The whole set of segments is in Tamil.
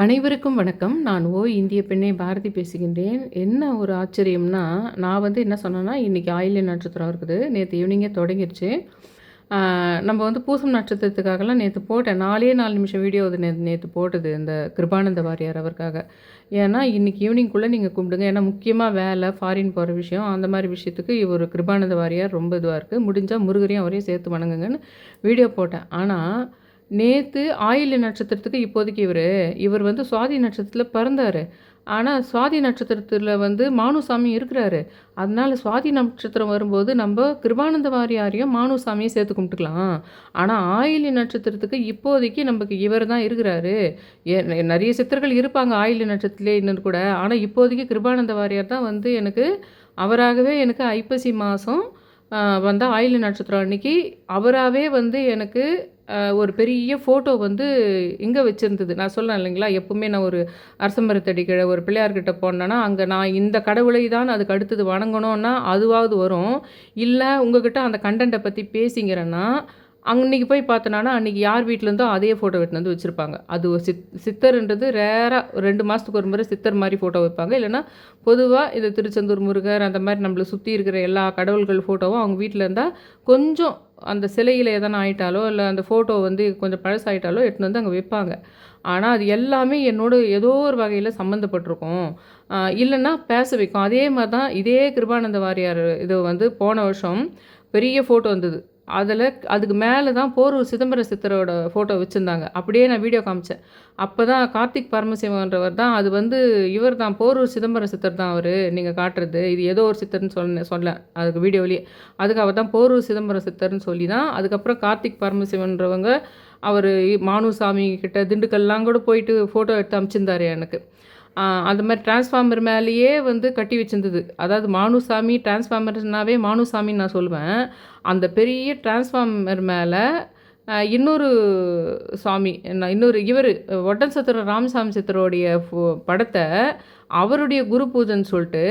அனைவருக்கும் வணக்கம். நான் இந்திய பெண்ணை பாரதி பேசுகின்றேன். என்ன ஒரு ஆச்சரியம்னா, நான் என்ன சொன்னேன்னா, இன்னைக்கு ஆயில்ய நட்சத்திரம் இருக்குது. நேத்து ஈவினிங்கே தொடங்கிருச்சு. ஆ நம்ம பூசம் நட்சத்திரத்துக்காகலாம் நேத்து போட்டேன். 4 நிமிஷம் வீடியோ அது நேத்து போட்டது. இந்த கிருபானந்த வாரியார் அவருக்காக. ஏன்னா, இன்னைக்கு ஈவினிங்குள்ள நீங்க கும்பிடுங்க. ஏன்னா, முக்கியமா வேலை, ஃபாரின் போற விஷயம், அந்த மாரி விஷயத்துக்கு இவரு கிருபானந்த வாரியார் ரொம்ப இதுவா இருக்கு. முடிஞ்சா முருகரையும் அவரையும் சேர்த்து வணங்குங்கன்னு வீடியோ போட்டேன். ஆனா நேத்து ஆயில்ய நட்சத்திரத்துக்கு இப்போதைக்கு இவர் சுவாதி நட்சத்திரத்தில பிறந்தாரு. ஆனா, சுவாதி நட்சத்திரத்தில மானுசாமி இருக்கிறாரு. அதனால சுவாதி நட்சத்திரம் வரும்போது நம்ப கிருபானந்த வாரியாரையும், மானுசாமியும் சேர்த்து கும்பிட்டுக்கலாம். ஆனா, ஆயில்ய நட்சத்திரத்துக்கு இப்போதைக்கு நமக்கு இவர் தான் இருக்கிறாரு. நெறைய சித்தர்கள் இருப்பாங்க ஆயில்ய நட்சத்திரத்திலே இன்னும் கூட. ஆனா, இப்போதைக்கு கிருபானந்த வாரியார் தான் எனக்கு அவராகவே எனக்கு ஐப்பசி மாசம் ஆயில்ய நட்சத்திரம் அன்னைக்கு அவராவே எனக்கு ஒரு பெரிய ஃபோட்டோ இங்கே வச்சுருந்தது. நான் சொன்னேன் இல்லைங்களா, எப்பவுமே நான் ஒரு அரசமரத்தடி கீழே ஒரு பிள்ளையார்கிட்ட போனேன்னா, அங்கே நான் இந்த கடவுளை தான் அதுக்கு அடுத்தது வணங்கணும்னா அதுவாவது வரும். இல்லை உங்ககிட்ட அந்த கண்டென்ட்டை பற்றி பேசிங்கிறேன்னா, அன்னைக்கு போய் பார்த்தனானா, அன்னைக்கு யார் வீட்லேருந்தோ அதே ஃபோட்டோ எடுத்துன்னு வந்து வச்சுருப்பாங்க. அது ஒரு சித்தர்ன்றது ரேராக 2 மாதத்துக்கு ஒரு முறை சித்தர் மாதிரி ஃபோட்டோ வைப்பாங்க. இல்லைன்னா பொதுவாக இது திருச்செந்தூர் முருகர் அந்த மாதிரி நம்மளை சுற்றி இருக்கிற எல்லா கடவுள்கள் ஃபோட்டோவும் அவங்க வீட்டில் இருந்தால் கொஞ்சம் அந்த சிலையில் எதனா ஆயிட்டாலோ, இல்லை அந்த ஃபோட்டோ கொஞ்சம் பழசாயிட்டாலோ எடுத்துன்னு வந்து அங்கே வைப்பாங்க. ஆனால் அது எல்லாமே என்னோட ஏதோ ஒரு வகையில் சம்மந்தப்பட்டிருக்கும். இல்லைன்னா பேச வைக்கும். அதே மாதிரி தான் இதே கிருபானந்த வாரியார் இது போன வருஷம் பெரிய ஃபோட்டோ வந்தது. அதுக்கு மேலே தான் போரூர் சிதம்பர சித்தரோட ஃபோட்டோ வச்சுருந்தாங்க. அப்படியே நான் வீடியோ காமிச்சேன். அப்போ தான் கார்த்திக் பரமசிவன்றவர் தான் அது இவர் தான் போரூர் சிதம்பர சித்தர் தான் அவர் நீங்கள் காட்டுறது. இது ஏதோ ஒரு சித்தர்னு சொல்ல அதுக்கு வீடியோவிலேயே. அதுக்கு அவர் தான் போரூர் சிதம்பர சித்தர்னு சொல்லி தான் அதுக்கப்புறம் கார்த்திக் பரமசிவன்றவங்க அவர் மானுசாமி கிட்ட திண்டுக்கல்லாம் கூட போயிட்டு ஃபோட்டோ எடுத்து அனுப்பிச்சிருந்தாரு எனக்கு. அந்த மாதிரி டிரான்ஸ்ஃபார்மர் மேலேயே கட்டி வச்சிருந்தது. அதாவது மானுசாமி டிரான்ஸ்ஃபார்மர்னாவே மானுசாமின்னு நான் சொல்லுவேன். அந்த பெரிய டிரான்ஸ்ஃபார்மர் மேலே இன்னொரு சாமி இன்னொரு இவர் ஒட்டன் சத்திரம் ராமசாமி சித்தருடைய படத்தை அவருடைய குரு பூஜைன்னு சொல்லிட்டு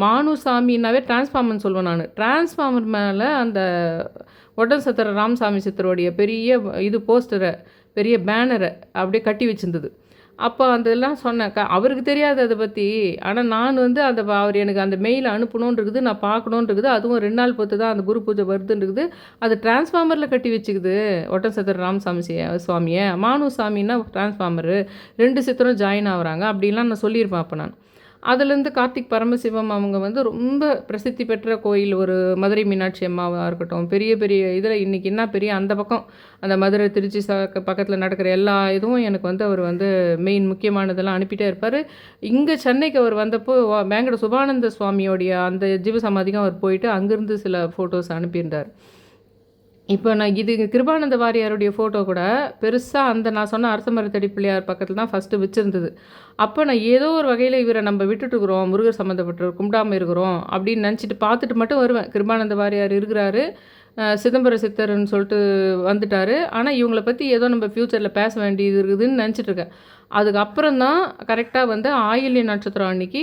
மானுசாமின்னாவே டிரான்ஸ்ஃபார்மர்னு சொல்லுவேன் நான். டிரான்ஸ்ஃபார்மர் மேலே அந்த ஒட்டன் சத்திரம் ராமசாமி சித்தருடைய பெரிய இது போஸ்டரை பெரிய பேனரை அப்படியே கட்டி வச்சிருந்தது. அப்போ அதெல்லாம் சொன்னேன். அவருக்கு தெரியாது அதை பற்றி. ஆனால் நான் அந்த அவர் எனக்கு அந்த மெயில் அனுப்பணுன்ருக்குது, நான் பார்க்கணுன்ருக்குது. அதுவும் 2 நாள் பொறுத்து தான் அந்த குரு பூஜை வருதுன்ருக்குது. அது டிரான்ஸ்ஃபார்மரில் கட்டி வச்சுக்குது ஒட்டன் சத்திர ராமசாமி சுவாமியை. மானுசாமின்னா டிரான்ஸ்ஃபார்மரு 2 சித்தரும் ஜாயின் ஆகுறாங்க அப்படின்லாம் நான் சொல்லியிருப்பேன் அப்போ நான். அதுலேருந்து கார்த்திக் பரமசிவம் அவங்க ரொம்ப பிரசித்தி பெற்ற கோயில் ஒரு மதுரை மீனாட்சி அம்மாவாக இருக்கட்டும், பெரிய பெரிய இதில் இன்றைக்கி என்ன பெரிய அந்த பக்கம் அந்த மதுரை திருச்சி பக்கத்தில் நடக்கிற எல்லா இதுவும் எனக்கு அவர் மெயின் முக்கியமானதெல்லாம் அனுப்பிட்டே இருப்பார். இங்கே சென்னைக்கு அவர் வந்தப்போ வேங்கட சுபானந்த சுவாமியோடைய அந்த ஜீவசமாதிக்கும் அவர் போயிட்டு அங்கேருந்து சில ஃபோட்டோஸ் அனுப்பியிருந்தார். இப்போ நான் கிருபானந்த வாரியாருடைய ஃபோட்டோ கூட பெருசாக நான் சொன்ன அரசமரத்தடி பிள்ளையார் பக்கத்தில் தான் ஃபஸ்ட்டு வச்சுருந்தது. அப்போ நான் ஏதோ ஒரு வகையில் இவரை நம்ம விட்டுட்டுருக்குறோம், முருகர் சம்மந்தப்பட்டு கும்பிடாமல் இருக்கிறோம் அப்படின்னு நினச்சிட்டு பார்த்துட்டு மட்டும் வருவேன். கிருபானந்த வாரியார் இருக்கிறாரு, சிதம்பர சித்தர்ன்னு சொல்லிட்டு வந்துட்டார். ஆனால் இவங்களை பற்றி ஏதோ நம்ம ஃப்யூச்சரில் பேச வேண்டியது இருக்குதுன்னு நினச்சிட்ருக்கேன். அதுக்கப்புறம் தான் கரெக்டாக ஆயில்ய நட்சத்திரம் அன்றைக்கி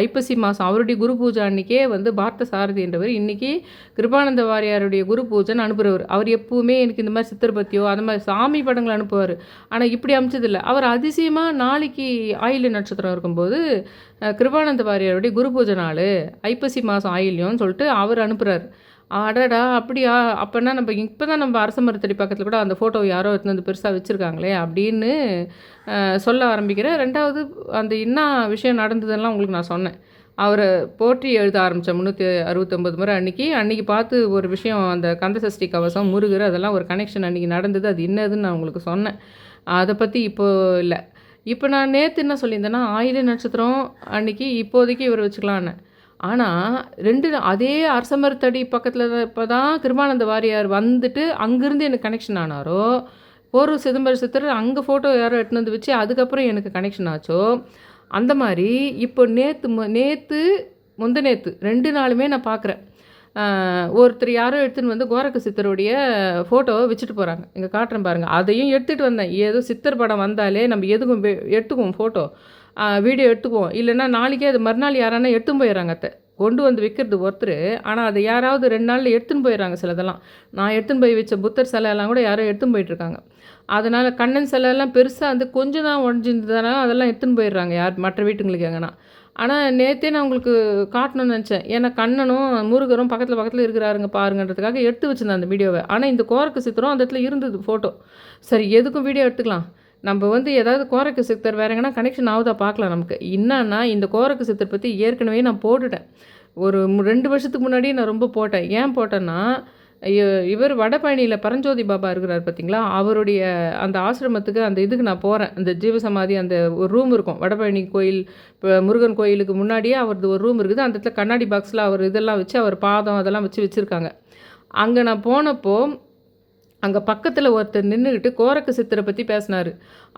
ஐப்பசி மாதம் அவருடைய குரு பூஜை அன்றைக்கே பார்த்த சாரதி என்றவர் இன்றைக்கி கிருபானந்த வாரியாருடைய குரு பூஜைன்னு அனுப்புகிறவர். அவர் எப்பவுமே எனக்கு இந்த மாதிரி சித்தர் பற்றியோ அந்த மாதிரி சாமி படங்கள் அனுப்புவார். ஆனால் இப்படி அனுப்பிச்சதில்லை. அவர் அதிசயமாக நாளைக்கு ஆயில்ய நட்சத்திரம் இருக்கும்போது கிருபானந்த வாரியாருடைய குரு பூஜை நாள் ஐப்பசி மாதம் ஆயில்யம்னு சொல்லிட்டு அவர் அனுப்புகிறார். அடடா அப்படியா, அப்போனா நம்ம இப்போ தான் நம்ம அரச மரத்தடி பக்கத்தில் கூட அந்த ஃபோட்டோ யாரோ எடுத்துன்னு வந்து பெருசாக வச்சுருக்காங்களே அப்படின்னு சொல்ல ஆரம்பிக்கிறேன். 2வது அந்த என்ன விஷயம் நடந்ததெல்லாம் உங்களுக்கு நான் சொன்னேன். அவரை போற்றி எழுத ஆரம்பித்தேன் 369 முறை அன்றைக்கி பார்த்து ஒரு விஷயம் அந்த கந்தசஷ்டி கவசம் முருகர் அதெல்லாம் ஒரு கனெக்ஷன் அன்றைக்கி நடந்தது. அது என்னதுன்னு நான் உங்களுக்கு சொன்னேன். அதை பற்றி இப்போது இல்லை. இப்போ நான் நேற்று என்ன சொல்லியிருந்தேன்னா ஆயில்ய நட்சத்திரம் அன்றைக்கி இப்போதைக்கு இவர் வச்சுக்கலான்னு. ஆனால் 2 அதே அரசமரத்தடி பக்கத்தில் இப்போ தான் கிருபானந்த வாரியார் வந்துட்டு அங்கேருந்து எனக்கு கனெக்ஷன் ஆனாரோ, போரூர் சிதம்பர சித்தர் அங்கே ஃபோட்டோ யாரோ எடுத்துன்னு வந்து வச்சு அதுக்கப்புறம் எனக்கு கனெக்ஷன் ஆச்சோ, அந்த மாதிரி இப்போ நேற்று முந்தநேற்று 2 நாளுமே நான் பார்க்குறேன். ஒருத்தர் யாரோ எடுத்துன்னு கோரக்க சித்தருடைய ஃபோட்டோவை வச்சுட்டு போகிறாங்க. இங்கே காட்டுறேன் பாருங்கள். அதையும் எடுத்துகிட்டு வந்தேன். ஏதோ சித்தர் படம் வந்தாலே நம்ம எதுக்கும் எடுத்துக்குவோம் ஃபோட்டோ, வீடியோ எடுத்துக்குவோம். இல்லைன்னா நாளைக்கே அது மறுநாள் யாரானா எடுத்துன்னு போயிடறாங்க. கொண்டு வந்து விற்கிறது ஒருத்தர். ஆனால் அதை யாராவது 2 நாளில் எடுத்துன்னு போயிடுறாங்க சிலதெல்லாம். நான் எடுத்துன்னு போய் வச்ச புத்தர் சிலையெல்லாம் கூட யாரோ எடுத்துன்னு போயிட்டுருக்காங்க. அதனால் கண்ணன் சிலையெல்லாம் பெருசாக வந்து கொஞ்சம் தான் உடஞ்சிருந்ததுனால அதெல்லாம் எடுத்துன்னு போயிடுறாங்க யார் மற்ற வீட்டுங்களுக்கு எங்கன்னா. ஆனால் நேற்றே நான் உங்களுக்கு காட்டணும்னு நினச்சேன். ஏன்னா கண்ணனும் முருகரும் பக்கத்தில் பக்கத்தில் இருக்கிறாருங்க பாருங்கன்றதுக்காக எடுத்து வச்சுருந்தேன் அந்த வீடியோவை. ஆனால் இந்த கோரக்கு சித்திரம் அந்த இடத்துல இருந்தது ஃபோட்டோ. சரி எதுக்கும் வீடியோ எடுத்துக்கலாம். நம்ம வந்து ஏதாவது கோரக்கு சித்தர் வேறு எங்கன்னா கனெக்ஷன் ஆகுதா பார்க்கலாம் நமக்கு. என்னன்னா இந்த கோரக்கு சித்தர் பற்றி ஏற்கனவே நான் போட்டுட்டேன். ஒரு 2 வருஷத்துக்கு முன்னாடியே நான் ரொம்ப போட்டேன். ஏன் போட்டேன்னா, இவர் வடபழனியில் பரஞ்சோதி பாபா இருக்கிறார் பார்த்தீங்களா, அவருடைய அந்த ஆசிரமத்துக்கு அந்த இதுக்கு நான் போகிறேன். அந்த ஜீவசமாதி அந்த ஒரு ரூம் இருக்கும் வடபழனி கோயில், இப்போ முருகன் கோயிலுக்கு முன்னாடியே அவரது ஒரு ரூம் இருக்குது. அந்த இடத்துல கண்ணாடி பாக்ஸில் அவர் இதெல்லாம் வச்சு அவர் பாதம் அதெல்லாம் வச்சுருக்காங்க. அங்கே நான் போனப்போ அங்கே பக்கத்தில் ஒருத்தர் நின்றுக்கிட்டு கோரக்கு சித்தரை பற்றி பேசினார்.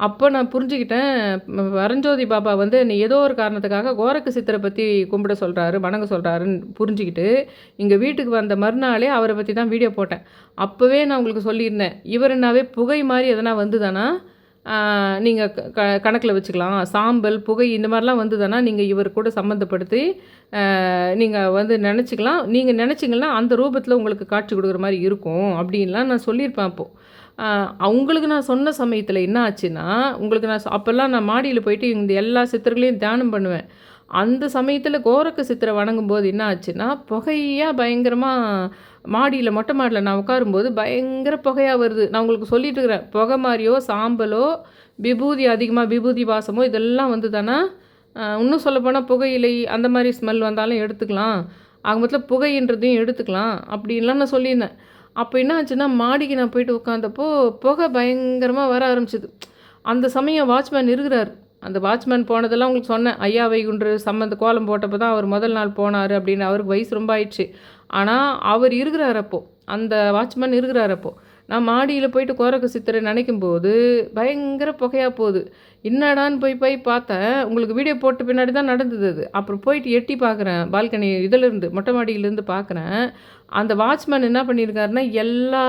அப்போ நான் புரிஞ்சுக்கிட்டேன், பரஞ்சோதி பாபா வந்து நீ ஏதோ ஒரு காரணத்துக்காக கோரக்கு சித்தரை பற்றி கும்பிட சொல்கிறாரு, வணங்க சொல்கிறாருன்னு புரிஞ்சுக்கிட்டு இங்கே வீட்டுக்கு வந்த மறுநாளே அவரை பற்றி தான் வீடியோ போட்டேன். அப்போவே நான் உங்களுக்கு சொல்லியிருந்தேன், இவருனாவே புகை மாதிரி எதனா வந்துதானா நீங்கள் கணக்கில் வச்சுக்கலாம். சாம்பல் புகை இந்த மாதிரிலாம் வந்துதானா நீங்கள் இவர் கூட சம்மந்தப்படுத்தி நீங்கள் வந்து நினச்சிக்கலாம். நீங்கள் நினச்சிங்கன்னா அந்த ரூபத்தில் உங்களுக்கு காட்சி கொடுக்குற மாதிரி இருக்கும் அப்படின்லாம் நான் சொல்லியிருப்பேன். அப்போது அவங்களுக்கு நான் சொன்ன சமயத்தில் என்ன ஆச்சுன்னா, உங்களுக்கு நான் அப்போல்லாம் நான் மாடியில் போயிட்டு இந்த எல்லா சித்தர்களையும் தியானம் பண்ணுவேன். அந்த சமயத்தில் கோரக்கு சித்தரை வணங்கும்போது என்ன ஆச்சுன்னா, புகையாக பயங்கரமாக மாடியில் மொட்டை மாடியில் நான் உட்காரும்போது பயங்கர புகையாக வருது. நான் உங்களுக்கு சொல்லிட்டு இருக்கிறேன், புகை மாதிரியோ சாம்பலோ விபூதி அதிகமாக விபூதி வாசமோ இதெல்லாம் வந்து தானே. இன்னும் சொல்லப்போனால் புகையிலை அந்த மாதிரி ஸ்மெல் வந்தாலும் எடுத்துக்கலாம். ஆக மொத்தத்தில் புகைன்றதையும் எடுத்துக்கலாம் அப்படின்லாம் நான் சொல்லியிருந்தேன். அப்போ என்ன ஆச்சுன்னா, மாடிக்கு நான் போயிட்டு உட்காந்தப்போ புகை பயங்கரமாக வர ஆரம்பிச்சிது. அந்த சமயம் வாட்ச்மேன் இருக்கிறார். அந்த வாட்ச்மேன் போனதெல்லாம் உங்களுக்கு சொன்னேன். ஐயா வைகுண்ட்ரு சம்மந்த கோலம் போட்டப்போ தான் அவர் முதல் நாள் போனார் அப்படின்னு. அவருக்கு வயசு ரொம்ப ஆயிடுச்சு. ஆனால் அவர் இருக்கிறார் அப்போது, அந்த வாட்ச்மேன் இருக்கிறார் அப்போது. நான் மாடியில் போயிட்டு கோரக்கு சித்தரை நினைக்கும்போது பயங்கர புகையாக போகுது. என்னடான்னு போய் பார்த்தேன். உங்களுக்கு வீடியோ போட்ட பின்னாடி தான் நடந்தது அது. அப்புறம் போயிட்டு எட்டி பார்க்குறேன், பால்கனி இதிலேருந்து மொட்டை மாடியிலேருந்து பார்க்குறேன். அந்த வாட்ச்மேன் என்ன பண்ணியிருக்காருன்னா, எல்லா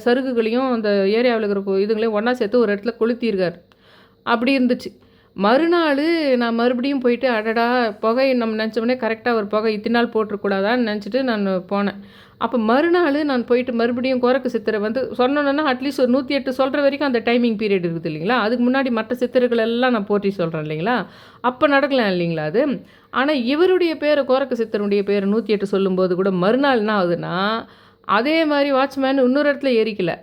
சருகுகளையும் அந்த ஏரியாவில் இருக்கிற இதுங்களையும் ஒன்றா சேர்த்து ஒரு இடத்துல கொளுத்தியிருக்கார். அப்படி இருந்துச்சு. மறுநாள் நான் மறுபடியும் போயிட்டு அடடா புகை நம்ம நினச்சோடனே கரெக்டாக ஒரு புகை இத்தனை நாள் போட்டுருக்கூடாதான்னு நினச்சிட்டு நான் போனேன். அப்போ மறுநாள் நான் போயிட்டு மறுபடியும் கோரக்கு சித்தரை வந்து சொன்னோன்னா அட்லீஸ்ட் ஒரு 108 சொல்கிற வரைக்கும் அந்த டைமிங் பீரியட் இருக்குது இல்லைங்களா. அதுக்கு முன்னாடி மற்ற சித்தர்கள் எல்லாம் நான் போற்றி சொல்கிறேன் இல்லைங்களா. அப்போ நடக்கலாம் இல்லைங்களா அது. ஆனால் இவருடைய பேரை கோரக்கு சித்தருடைய பேரை 108 சொல்லும்போது கூட மறுநாள் என்ன ஆகுதுன்னா, அதே மாதிரி வாட்ச்மேன் இன்னொரு இடத்துல ஏறிக்கல.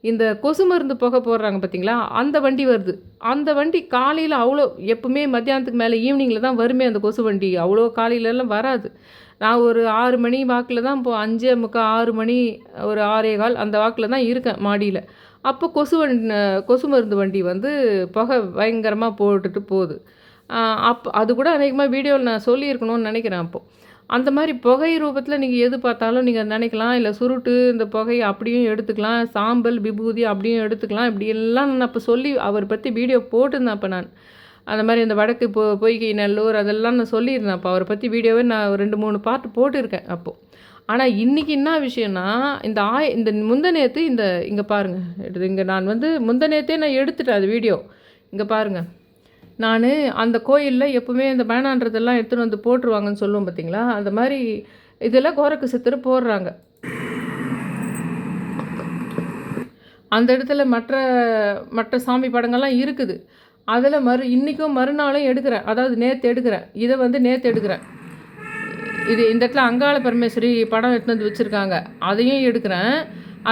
இந்த கொசு மருந்து புகை போடுறாங்க பார்த்தீங்களா, அந்த வண்டி வருது. அந்த வண்டி காலையில் அவ்வளோ எப்பவுமே மத்தியானத்துக்கு மேலே ஈவினிங்கில் தான் வருமே அந்த கொசு வண்டி. அவ்வளோ காலையிலலாம் வராது. நான் ஒரு 6 மணி வாக்கில் தான் இப்போ 5:45 6 மணி ஒரு 6:15 அந்த வாக்கில் தான் இருக்கேன் மாடியில். அப்போ கொசு மருந்து வண்டி வந்து புகை பயங்கரமாக போட்டுட்டு போகுது. அது கூட அநேகமாக வீடியோவில் நான் சொல்லியிருக்கணும்னு நினைக்கிறேன். அப்போது அந்த மாதிரி புகை ரூபத்தில் நீங்கள் எது பார்த்தாலும் நீங்கள் நினைக்கலாம். இல்லை சுருட்டு இந்த புகை அப்படியும் எடுத்துக்கலாம், சாம்பல் விபூதி அப்படியும் எடுத்துக்கலாம். இப்படியெல்லாம் நான் இப்போ சொல்லி அவர் பற்றி வீடியோ போட்டிருந்தேன். அப்போ நான் அந்த மாதிரி இந்த வடக்கு பொய்கை நல்லூர் அதெல்லாம் நான் சொல்லியிருந்தேன். அப்போ அவரை பற்றி வீடியோவே நான் 2-3 பார்ட் போட்டிருக்கேன் அப்போது. ஆனால் இன்றைக்கி என்ன விஷயம்னா, இந்த முந்தநேற்று இங்கே பாருங்கள், இங்கே நான் வந்து முந்தநேற்றே நான் எடுத்துட்டேன் அது வீடியோ. இங்கே பாருங்கள், நான் அந்த கோயிலில் எப்போவுமே இந்த பேனான்றதெல்லாம் எடுத்துகிட்டு வந்து போட்டுருவாங்கன்னு சொல்லுவோம் பார்த்தீங்களா, அந்த மாதிரி இதெல்லாம் கோரக்கு சித்தர் போடுறாங்க. அந்த இடத்துல மற்ற சாமி படங்கள்லாம் இருக்குது. அதில் இன்றைக்கும் மறுநாளும் எடுக்கிறேன். அதாவது நேற்று எடுக்கிறேன். இதை வந்து நேற்று எடுக்கிறேன். இந்த இடத்துல அங்காள பரமேஸ்வரி படம் எடுத்துன்னு வந்து வச்சுருக்காங்க, அதையும் எடுக்கிறேன்.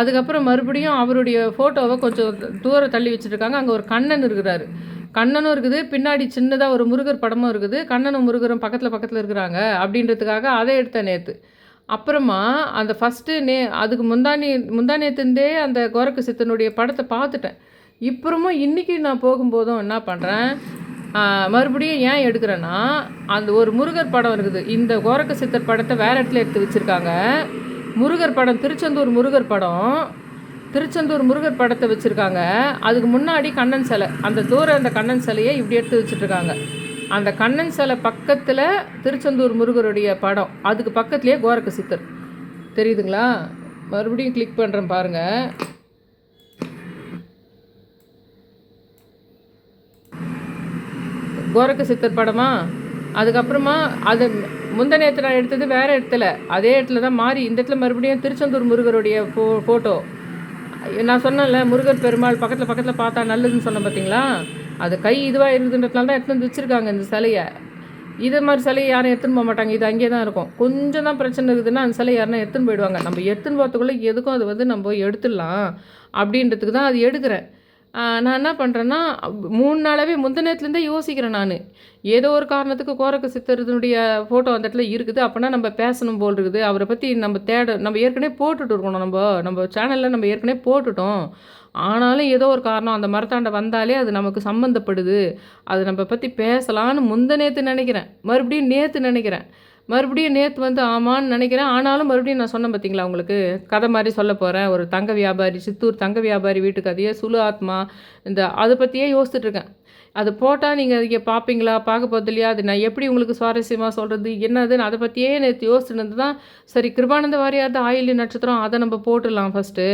அதுக்கப்புறம் மறுபடியும் அவருடைய ஃபோட்டோவை கொஞ்சம் தூரம் தள்ளி வச்சுருக்காங்க. அங்கே ஒரு கண்ணன் இருக்கிறாரு, கண்ணனும் இருக்குது, பின்னாடி சின்னதாக ஒரு முருகர் படமும் இருக்குது. கண்ணனும் முருகரும் பக்கத்தில் இருக்கிறாங்க அப்படின்றதுக்காக அதை எடுத்தேன் நேற்று. அப்புறமா அந்த ஃபஸ்ட்டு அதுக்கு முந்தானேத்துந்தே அந்த கோரக்கு சித்தனுடைய படத்தை பார்த்துட்டேன். இப்புறமும் இன்றைக்கி நான் போகும்போதும் என்ன பண்ணுறேன், மறுபடியும் ஏன் எடுக்கிறேன்னா, அந்த ஒரு முருகர் படம் இருக்குது. இந்த கோரக்கு சித்தர் படத்தை வேறு இடத்துல எடுத்து வச்சுருக்காங்க. முருகர் படம் திருச்செந்தூர் முருகர் படத்தை வச்சுருக்காங்க. அதுக்கு முன்னாடி கண்ணன் சிலை, அந்த கண்ணன் சிலையை இப்படி எடுத்து வச்சுட்ருக்காங்க. அந்த கண்ணன் சிலை பக்கத்தில் திருச்செந்தூர் முருகருடைய படம், அதுக்கு பக்கத்துலேயே கோரக்கு சித்தர் தெரியுதுங்களா. மறுபடியும் கிளிக் பண்ணுறேன் பாருங்கள். கோரக்கு சித்தர் படமா அதுக்கப்புறமா அது முந்த நேற்று நான் எடுத்தது வேறு இடத்துல, அதே இடத்துல தான் மாறி இந்த இடத்துல மறுபடியும் திருச்செந்தூர் முருகருடைய ஃபோட்டோ. நான் சொன்னேன்ல, முருகர் பெருமாள் பக்கத்தில் பக்கத்தில் பார்த்தா நல்லதுன்னு சொன்னேன் பார்த்தீங்களா? அது கை இதுவாக இருக்குதுன்றதுனால தான் எடுத்துன்னு வந்து வச்சுருக்காங்க இந்த சிலையை. இது மாதிரி சிலையை யாரும் எடுத்துன்னு போக மாட்டாங்க, இது அங்கேயே தான் இருக்கும். கொஞ்சம் தான் பிரச்சனை இருக்குதுன்னா அந்த சிலை யாருன்னா எடுத்துன்னு போயிடுவாங்க. நம்ம எடுத்துன்னு போகிறதுக்குள்ளே எதுக்கும் அது வந்து நம்ம எடுத்துடலாம் அப்படின்றதுக்கு தான் அது எடுக்கிறேன். நான் என்ன பண்ணுறேன்னா 3 நாளாகவே முந்தினத்துலேருந்தே யோசிக்கிறேன் நான். ஏதோ ஒரு காரணத்துக்கு கோரக்க சித்தருடைய ஃபோட்டோ அந்த இடத்துல இருக்குது. அப்போனா நம்ம பேசணும் போல் இருக்குது. அவரை பற்றி நம்ம ஏற்கனவே போட்டுட்டு இருக்கணும். நம்ம சேனலில் நம்ம ஏற்கனவே போட்டுட்டோம். ஆனாலும் ஏதோ ஒரு காரணம் அந்த மரத்தாண்ட வந்தாலே அது நமக்கு சம்மந்தப்படுது. அது நம்ம பற்றி பேசலான்னு நேற்று நினைக்கிறேன். மறுபடியும் நேற்று நினைக்கிறேன். மறுபடியும் நேற்று வந்து ஆமான்னு நினைக்கிறேன். ஆனாலும் மறுபடியும் நான் சொன்னேன் பார்த்தீங்களா உங்களுக்கு, கதை மாதிரி சொல்ல போகிறேன். ஒரு தங்க வியாபாரி, சித்தூர் தங்க வியாபாரி வீட்டு கதையை, சுலு ஆத்மா, அதை பற்றியே யோசிச்சுட்ருக்கேன். அது போட்டால் நீங்கள் இங்கே பார்ப்பீங்களா, பார்க்க போகிறது இல்லையா, அது நான் எப்படி உங்களுக்கு சுவாரஸ்யமாக சொல்கிறது என்னதுன்னு அதை பற்றியே நேற்று யோசிச்சுன்னு தான். சரி, கிருபானந்த வாரியார் தான் ஆயில்ய நட்சத்திரம், அதை நம்ம போட்டுடலாம் ஃபஸ்ட்டு.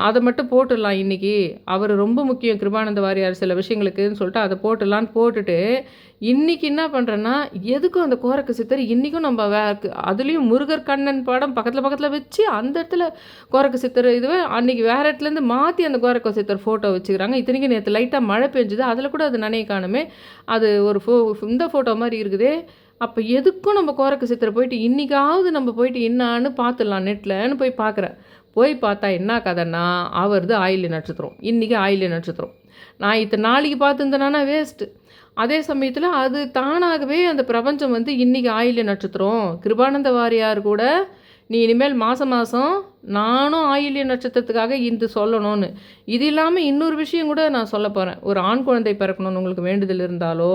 அதை மட்டும் போட்டுடலாம் இன்றைக்கி. அவர் ரொம்ப முக்கியம் கிருபானந்த வாரியார் சில விஷயங்களுக்குன்னு சொல்லிட்டு அதை போட்டுடலான்னு போட்டுட்டு, இன்றைக்கி என்ன பண்ணுறேன்னா, எதுக்கும் அந்த கோரக்க சித்தர் இன்றைக்கும் நம்ம அதுலேயும் முருகர் கண்ணன் படம் பக்கத்தில் வச்சு அந்த இடத்துல கோரக்க சித்தர் இதுவே அன்றைக்கி வேறு இடத்துலேருந்து மாற்றி அந்த கோரக்க சித்தர் ஃபோட்டோ வச்சுக்கிறாங்க. இத்தனைக்கும் நேற்று லைட்டாக மழை பெஞ்சுது, அதில் கூட அது நனைய காணுமே. அது ஒரு இந்த ஃபோட்டோ மாதிரி இருக்குதே. அப்போ எதுக்கும் நம்ம கோரக்க சித்தரை போயிட்டு இன்றைக்காவது நம்ம போயிட்டு என்னான்னு பார்த்துடலாம் நெட்லன்னு போய் பார்க்குறேன். போய் பார்த்தா என்ன கதைன்னா, அவரது ஆயில்ய நட்சத்திரம். இன்றைக்கி ஆயில்ய நட்சத்திரம். நான் இத்தனை நாளைக்கு பார்த்துருந்தேனா வேஸ்ட்டு. அதே சமயத்தில் அது தானாகவே அந்த பிரபஞ்சம் வந்து இன்றைக்கி ஆயில்ய நட்சத்திரம். கிருபானந்த வாரியார் கூட நீ இனிமேல் மாதம் நானும் ஆயில்ய நட்சத்திரத்துக்காக இது சொல்லணும்னு. இது இல்லாமல் இன்னொரு விஷயம் கூட நான் சொல்ல போகிறேன். ஒரு ஆண் குழந்தை பிறக்கணும்னு உங்களுக்கு வேண்டுதல் இருந்தாலோ,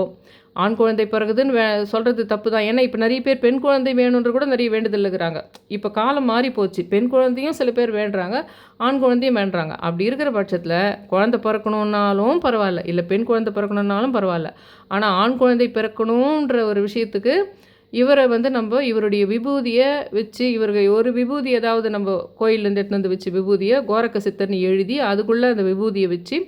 ஆண் குழந்தை பிறகுதுன்னு சொல்கிறது தப்பு தான். ஏன்னா இப்போ நிறைய பேர் பெண் குழந்தை வேணுன்ற கூட நிறைய வேண்டுதல் இருக்கிறாங்க. இப்போ காலம் மாறி போச்சு. பெண் குழந்தையும் சில பேர் வேண்டுறாங்க, ஆண் குழந்தையும் வேண்டுறாங்க. அப்படி இருக்கிற பட்சத்தில் குழந்தை பிறக்கணுன்னாலும் பரவாயில்ல, இல்லை பெண் குழந்தை பிறக்கணுன்னாலும் பரவாயில்ல. ஆனால் ஆண் குழந்தை பிறக்கணுன்ற ஒரு விஷயத்துக்கு இவரை வந்து நம்ம இவருடைய விபூதியை வச்சு, இவர்கள் ஒரு விபூதி ஏதாவது நம்ம கோயிலேருந்து எடுத்துன்னு வந்து வச்சு விபூதியை கோரக்க சித்தர்னு எழுதி அதுக்குள்ளே அந்த விபூதியை வச்சு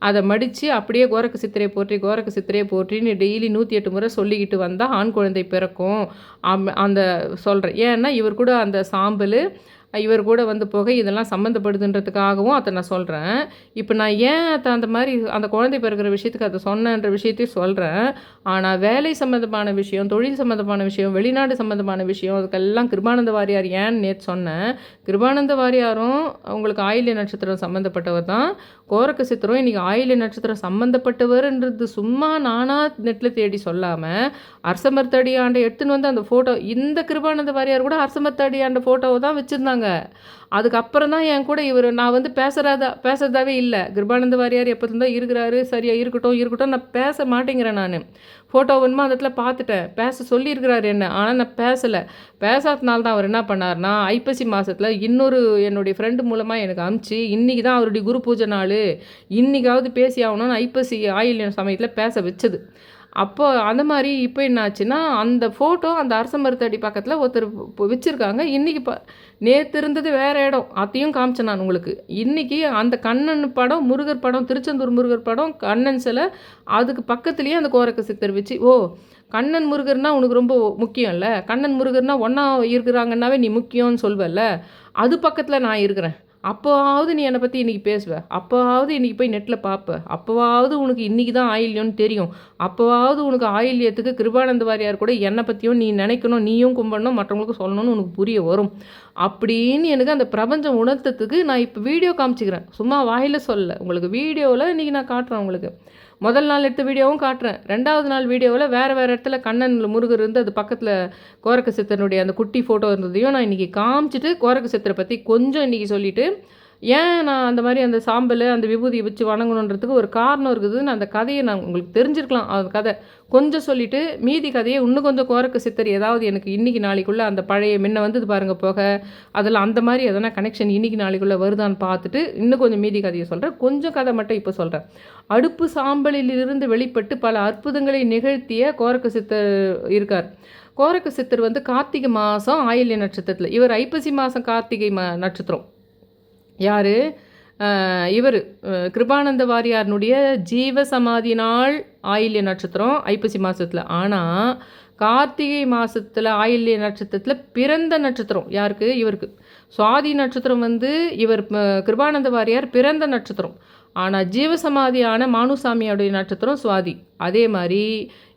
அதை மடித்து அப்படியே கோரக்க சித்திரையை போற்றின்னு டெய்லி 108 முறை சொல்லிக்கிட்டு வந்தால் ஆண் குழந்தை பிறக்கும். அந்த சொல்கிறேன். ஏன்னா இவர் கூட அந்த சாம்பல், இவர் கூட வந்து புகை இதெல்லாம் சம்மந்தப்படுதுன்றதுக்காகவும் அதை நான் சொல்கிறேன். இப்போ நான் ஏன் அந்த மாதிரி அந்த குழந்தை பிறக்கிற விஷயத்துக்கு அதை சொன்னன்ற விஷயத்தையும் சொல்கிறேன். ஆனால் வேலை சம்மந்தமான விஷயம், தொழில் சம்மந்தமான விஷயம், வெளிநாடு சம்மந்தமான விஷயம், அதுக்கெல்லாம் கிருபானந்த வாரியார் ஏன்னு நேற்று சொன்னேன். கிருபானந்த வாரியாரும் உங்களுக்கு ஆயில்ய நட்சத்திரம் சம்மந்தப்பட்டவர் தான். கோரக்க சித்தரும் இன்றைக்கி ஆயில்ய நட்சத்திரம் சம்மந்தப்பட்டவர்ன்றது சும்மா நானாக நெட்டில் தேடி சொல்லாமல் அரசமர்த்தடி ஆண்டை எடுத்துன்னு வந்து அந்த ஃபோட்டோ, இந்த கிருபானந்த வாரியார் கூட அரசமர்த்தடி ஆண்ட ஃபோட்டோவை தான் வச்சுருந்தாங்க. அதுக்கப்புறம் தான் என் கூட நான் வந்து பேசுறதாவே இல்லை. கிருபானந்த வாரியார் எப்போ இருந்தால் இருக்கிறாரு, சரியா இருக்கட்டும் நான் பேச மாட்டேங்கிறேன். நான் ஃபோட்டோ வேணுமா அந்த இடத்துல பார்த்துட்டேன், பேச சொல்லியிருக்கிறாரு என்ன, ஆனால் நான் பேசாதனால தான் அவர் என்ன பண்ணார்னா, ஐப்பசி மாதத்தில் இன்னொரு என்னுடைய ஃப்ரெண்டு மூலமாக எனக்கு அனுப்பிச்சு, இன்றைக்கி தான் அவருடைய குரு பூஜை நாள், இன்றைக்காவது பேசி ஆகணும்னு ஐப்பசி ஆயில்யம் சமயத்தில் பேச வச்சது. அப்போ அந்த மாதிரி இப்போ என்ன ஆச்சுன்னா, அந்த ஃபோட்டோ அந்த அரச மரத்தடி பக்கத்தில் ஒருத்தர் வச்சுருக்காங்க. இன்றைக்கி நேற்று இருந்தது வேறு இடம், அதையும் காமிச்சேன் நான் உங்களுக்கு. இன்றைக்கி அந்த கண்ணன் படம், முருகர் படம், திருச்செந்தூர் முருகர் படம், கண்ணன் சிலை, அதுக்கு பக்கத்துலேயே அந்த கோரக்க சித்தர் வச்சு, கண்ணன் முருகர்னா உனக்கு ரொம்ப முக்கியம் இல்லை, கண்ணன் முருகர்னா ஒன்றா இருக்கிறாங்கன்னாவே நீ முக்கியம்னு சொல்வல்ல, அது பக்கத்தில் நான் இருக்கிறேன். அப்போவாவது நீ என்னை பற்றி இன்றைக்கி பேசுவ, அப்போவாவது இன்றைக்கி போய் நெட்டில் பார்ப்ப, அப்போவாவது உனக்கு இன்றைக்கி தான் ஆயில்யம்னு தெரியும், அப்போவாவது உனக்கு ஆயில்யத்துக்கு கிருபானந்த வாரியார் கூட என்னை பற்றியும் நீ நினைக்கணும், நீயும் கும்பிடணும், மற்றவங்களுக்கு சொல்லணும்னு உனக்கு புரிய வரும் அப்படின்னு எனக்கு அந்த பிரபஞ்சம் உணர்த்தத்துக்கு நான் இப்போ வீடியோ காமிச்சிக்கிறேன். சும்மா வாயில் சொல்ல, உங்களுக்கு வீடியோவில் இன்றைக்கி நான் காட்டுறேன். உங்களுக்கு முதல் நாள் எடுத்த வீடியோவும் காட்டுறேன். 2வது நாள் வீடியோவில் வேறு இடத்துல கண்ணன் முருகர் இருந்து அது பக்கத்தில் கோரக்க சித்தனுடைய அந்த குட்டி ஃபோட்டோ இருந்ததையும் நான் இன்றைக்கி காமிச்சிட்டு கோரக்க சித்தரை பற்றி கொஞ்சம் இன்றைக்கி சொல்லிவிட்டு, ஏன் நான் அந்த மாதிரி அந்த சாம்பல் அந்த விபூதியை வச்சு வணங்கணுன்றதுக்கு ஒரு காரணம் இருக்குதுன்னு அந்த கதையை நான் உங்களுக்கு தெரிஞ்சிருக்கலாம். அந்த கதை கொஞ்சம் சொல்லிவிட்டு மீதி கதையை இன்னும் கொஞ்சம் கோரக்க சித்தர் ஏதாவது எனக்கு இன்றைக்கி நாளைக்குள்ளே அந்த பழைய முன்ன வந்தது பாருங்கள் போக, அதெல்லாம் அந்த மாதிரி எதனா கனெக்ஷன் இன்றைக்கி நாளைக்குள்ளே வருதான்னு பார்த்துட்டு இன்னும் கொஞ்சம் மீதி கதையை சொல்கிறேன். கொஞ்சம் கதை மட்டும் இப்போ சொல்கிறேன். அடுப்பு சாம்பலிலிருந்து வெளிப்பட்டு பல அற்புதங்களை நிகழ்த்திய கோரக்க சித்தர் இருக்கார். கோரக்க சித்தர் வந்து கார்த்திகை மாதம் ஆயில்ய நட்சத்திரத்தில், இவர் ஐப்பசி மாதம் கார்த்திகை நட்சத்திரம். யார்? இவர் கிருபானந்த வாரியார்னுடைய ஜீவ சமாதி நாள் ஆயில்ய நட்சத்திரம் ஐப்பசி மாதத்தில். ஆனால் கார்த்திகை மாதத்தில் ஆயில்ய நட்சத்திரத்தில் பிறந்த நட்சத்திரம் யாருக்கு? இவருக்கு. சுவாதி நட்சத்திரம் வந்து இவர் கிருபானந்த வாரியார் பிறந்த நட்சத்திரம். ஆனால் ஜீவசமாதியான மானுசாமியோடைய நட்சத்திரம் சுவாதி. அதே மாதிரி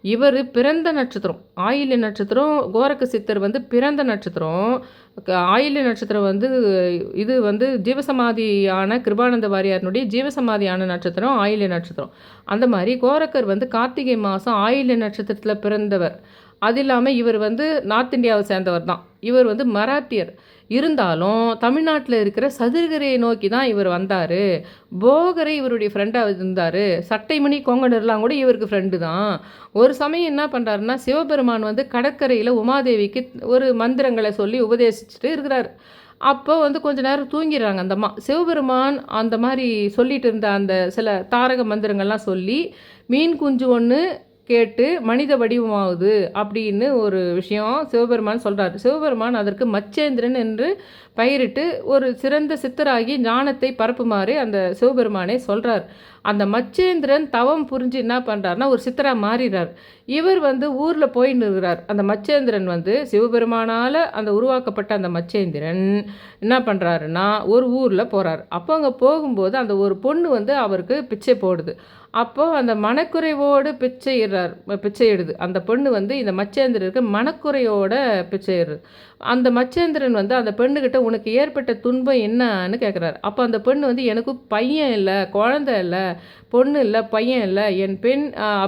இவர் பிறந்த நட்சத்திரம் ஆயில்ய நட்சத்திரம். கோரக்க சித்தர் வந்து பிறந்த நட்சத்திரம். ஆயில்ய நட்சத்திரம் வந்து இது வந்து ஜீவசமாதியான கிருபானந்த வாரியாரனுடைய ஜீவசமாதியான நட்சத்திரம் ஆயில்ய நட்சத்திரம். அந்த மாதிரி கோரக்கர் வந்து கார்த்திகை மாதம் ஆயில்ய நட்சத்திரத்தில் பிறந்தவர். அது இல்லாமல் இவர் வந்து நார்த் இந்தியாவை சேர்ந்தவர் தான். இவர் வந்து மராத்தியர். இருந்தாலும் தமிழ்நாட்டில் இருக்கிற சதுரகிரியை நோக்கி தான் இவர் வந்தார். போகரை இவருடைய ஃப்ரெண்டாக இருந்தார். சட்டைமணி கொங்கணர்லாம் கூட இவருக்கு ஃப்ரெண்டு தான். ஒரு சமயம் என்ன பண்ணுறாருன்னா, சிவபெருமான் வந்து கடற்கரையில் உமாதேவிக்கு ஒரு மந்திரங்களை சொல்லி உபதேசிச்சுட்டு இருக்கிறார். அப்போ வந்து கொஞ்ச நேரம் தூங்கிடுறாங்க அந்த அம்மா. சிவபெருமான் அந்த மாதிரி சொல்லிட்டு இருந்த அந்த சில தாரக மந்திரங்கள்லாம் சொல்லி மீன் குஞ்சு ஒன்று கேட்டு மனித வடிவமாகுது அப்படின்னு ஒரு விஷயம் சிவபெருமான் சொல்கிறார். சிவபெருமான் அதற்கு மச்சேந்திரன் என்று பெயரிட்டு ஒரு சிறந்த சித்தராகி ஞானத்தை பரப்புமாறு அந்த சிவபெருமானே சொல்கிறார். அந்த மச்சேந்திரன் தவம் புரிஞ்சு என்ன பண்ணுறாருனா ஒரு சித்தராக மாறிடுறார். இவர் வந்து ஊரில் போயின்னு இருக்கிறார். அந்த மச்சேந்திரன் வந்து சிவபெருமானால் அந்த உருவாக்கப்பட்ட அந்த மச்சேந்திரன் என்ன பண்ணுறாருன்னா ஒரு ஊரில் போகிறார். அப்போ அங்கே போகும்போது அந்த ஒரு பொண்ணு வந்து அவருக்கு பிச்சை போடுது. அப்போது அந்த மனக்குறைவோடு பிச்சையிடுது. அந்த பொண்ணு வந்து இந்த மச்சேந்திரனுக்கு மனக்குறையோட பிச்சையிடுது. அந்த மச்சேந்திரன் வந்து அந்த பெண்ணுக்கிட்ட உனக்கு ஏற்பட்ட துன்பம் என்னன்னு கேட்குறாரு. அப்போ அந்த பெண்ணு வந்து எனக்கு பையன் இல்லை, குழந்தை இல்லை, பொண்ணு இல்லை, பையன் இல்லை, என்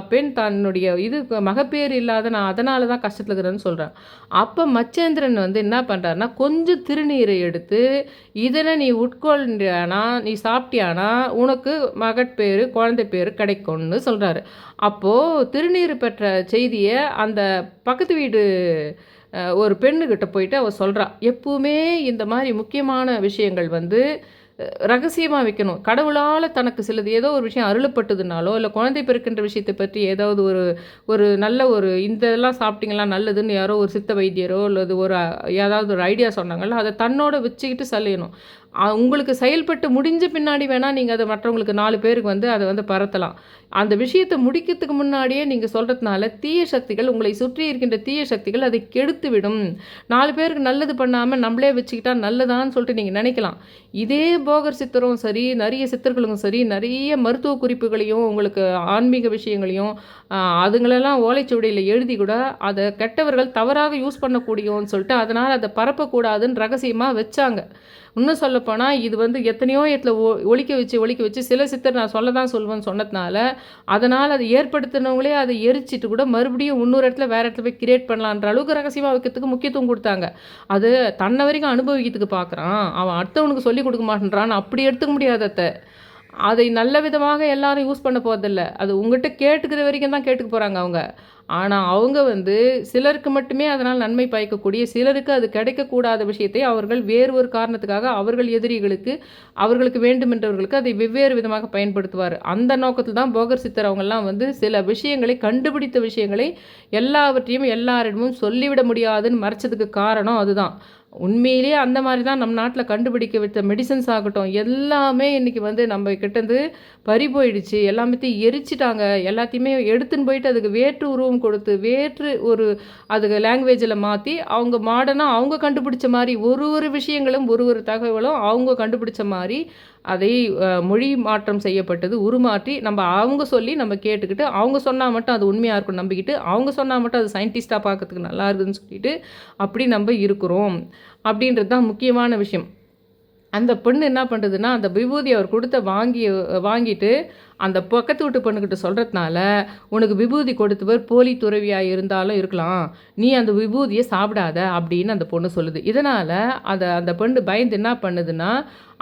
பெண் தன்னுடைய இது மகப்பேறு இல்லாத நான் அதனால தான் கஷ்டத்தில் இருக்கிறேன்னு சொல்கிறேன். அப்போ மச்சேந்திரன் வந்து என்ன பண்ணுறாருனா கொஞ்சம் திருநீரை எடுத்து இதில் நீ உட்கொள்றானா நீ சாப்பிட்டியானா உனக்கு மகட்பேறு குழந்தை பேர் கிடைக்கும்னு சொல்கிறாரு. அப்போது திருநீர் பெற்ற செய்தியை அந்த பக்கத்து வீடு ஒரு பெண்ணுக்கிட்ட போயிட்டு அவள் சொல்கிறா. எப்பவுமே இந்த மாதிரி முக்கியமான விஷயங்கள் வந்து ரகசியமாக வைக்கணும். கடவுளால் தனக்கு சிலது ஏதோ ஒரு விஷயம் அருளப்பட்டதுனாலோ இல்லை குழந்தை பிறக்கின்ற விஷயத்தை பற்றி ஏதாவது ஒரு நல்ல இதெல்லாம் சாப்பிட்டீங்களா நல்லதுன்னு யாரோ ஒரு சித்த வைத்தியரோ அல்லது ஏதாவது ஒரு ஐடியா சொன்னாங்களோ அதை தன்னோட வச்சுக்கிட்டு சலையணும். உங்களுக்கு செயல்பட்டு முடிஞ்ச பின்னாடி வேணால் நீங்கள் அதை மற்றவங்களுக்கு 4 பேருக்கு வந்து அதை வந்து பரத்தலாம். அந்த விஷயத்தை முடிக்கிறதுக்கு முன்னாடியே நீங்கள் சொல்கிறதுனால தீய சக்திகள் உங்களை சுற்றி இருக்கின்ற தீய சக்திகள் அதை கெடுத்து விடும். 4 பேருக்கு நல்லது பண்ணாமல் நம்மளே வச்சுக்கிட்டா நல்லதான்னு சொல்லிட்டு நீங்கள் நினைக்கலாம். இதே போகர் சித்தரும் சரி நிறைய சித்தர்களும் சரி நிறைய மருத்துவ குறிப்புகளையும் உங்களுக்கு ஆன்மீக விஷயங்களையும் அதுங்களெல்லாம் ஓலைச்சுவடியில் எழுதி கூட அதை கெட்டவர்கள் தவறாக யூஸ் பண்ணக்கூடியோன்னு சொல்லிட்டு அதனால் அதை பரப்பக்கூடாதுன்னு ரகசியமாக வச்சாங்க. இன்னும் சொல்லப்போனால் இது வந்து எத்தனையோ இடத்துல ஒழிக்க வச்சு சில சித்தர் நான் சொல்லுவேன்னு சொன்னதுனால அதனால் அதை ஏற்படுத்தினவங்களே அதை எரிச்சிட்டு கூட மறுபடியும் இன்னொரு இடத்துல வேறு இடத்துல போய் கிரியேட் பண்ணலான்ற அளவுக்கு ரகசியமாக வைக்கிறதுக்கு முக்கியத்துவம் கொடுத்தாங்க. அது தன்னை வரைக்கும் அனுபவிக்கிறதுக்கு பார்க்குறான், அவன் அடுத்தவனுக்கு சொல்லி கொடுக்க மாட்டேன்றான். அப்படி எடுத்துக்க முடியாதத்தை அதை நல்ல விதமாக எல்லாரும் யூஸ் பண்ண போகிறதில்ல. அது உங்கள்கிட்ட கேட்டுக்கிற வரைக்கும் தான் கேட்டுக்க போகிறாங்க அவங்க. ஆனால் அவங்க வந்து சிலருக்கு மட்டுமே அதனால் நன்மை பயக்கக்கூடிய சிலருக்கு அது கிடைக்கக்கூடாத விஷயத்தை அவர்கள் வேறு ஒரு காரணத்துக்காக அவர்கள் எதிரிகளுக்கு அவர்களுக்கு வேண்டுமென்றவர்களுக்கு அதை வெவ்வேறு விதமாக பயன்படுத்துவார். அந்த நோக்கத்தில் தான் போகர் சித்தர் அவங்கெல்லாம் வந்து சில விஷயங்களை கண்டுபிடித்த விஷயங்களை எல்லாவற்றையும் எல்லாரிடமும் சொல்லிவிட முடியாதுன்னு மறைச்சதுக்கு காரணம் அதுதான். உண்மையிலே அந்த மாதிரி தான் நம் நாட்டில் கண்டுபிடிக்க வைத்த மெடிசன்ஸ் ஆகட்டும் எல்லாமே இன்றைக்கி வந்து நம்ம கிட்டேருந்து பறி போயிடுச்சு. எல்லாமே எரிச்சிட்டாங்க. எல்லாத்தையுமே எடுத்துன்னு போயிட்டு அதுக்கு வேற்று உருவம் கொடுத்து வேற்று அதுக்கு லாங்குவேஜில் மாற்றி அவங்க மாடர்னாக அவங்க கண்டுபிடிச்ச மாதிரி ஒரு விஷயங்களும் ஒரு தகவலும் அவங்க கண்டுபிடிச்ச மாதிரி அதை மொழி மாற்றம் செய்யப்பட்டது உருமாற்றி அவங்க சொல்லி நம்ம கேட்டுக்கிட்டு அவங்க சொன்னால் மட்டும் அது உண்மையாக இருக்கும் நம்பிக்கிட்டு அவங்க சொன்னால் மட்டும் அது சயின்டிஸ்டாக பார்க்கறதுக்கு நல்லா இருக்குதுன்னு சொல்லிட்டு அப்படி நம்ம இருக்கிறோம் அப்படின்றது தான் முக்கியமான விஷயம். அந்த பொண்ணு என்ன பண்ணுறதுன்னா அந்த விபூதி அவர் வாங்கிட்டு அந்த பக்கத்து வீட்டு பொண்ணுக்கிட்ட சொல்கிறதுனால உனக்கு விபூதி கொடுத்தவர் போலி துறவியாக இருந்தாலும் இருக்கலாம், நீ அந்த விபூதியை சாப்பிடாத அப்படின்னு அந்த பொண்ணு சொல்லுது. இதனால் அந்த பொண்ணு பயந்து என்ன பண்ணுதுன்னா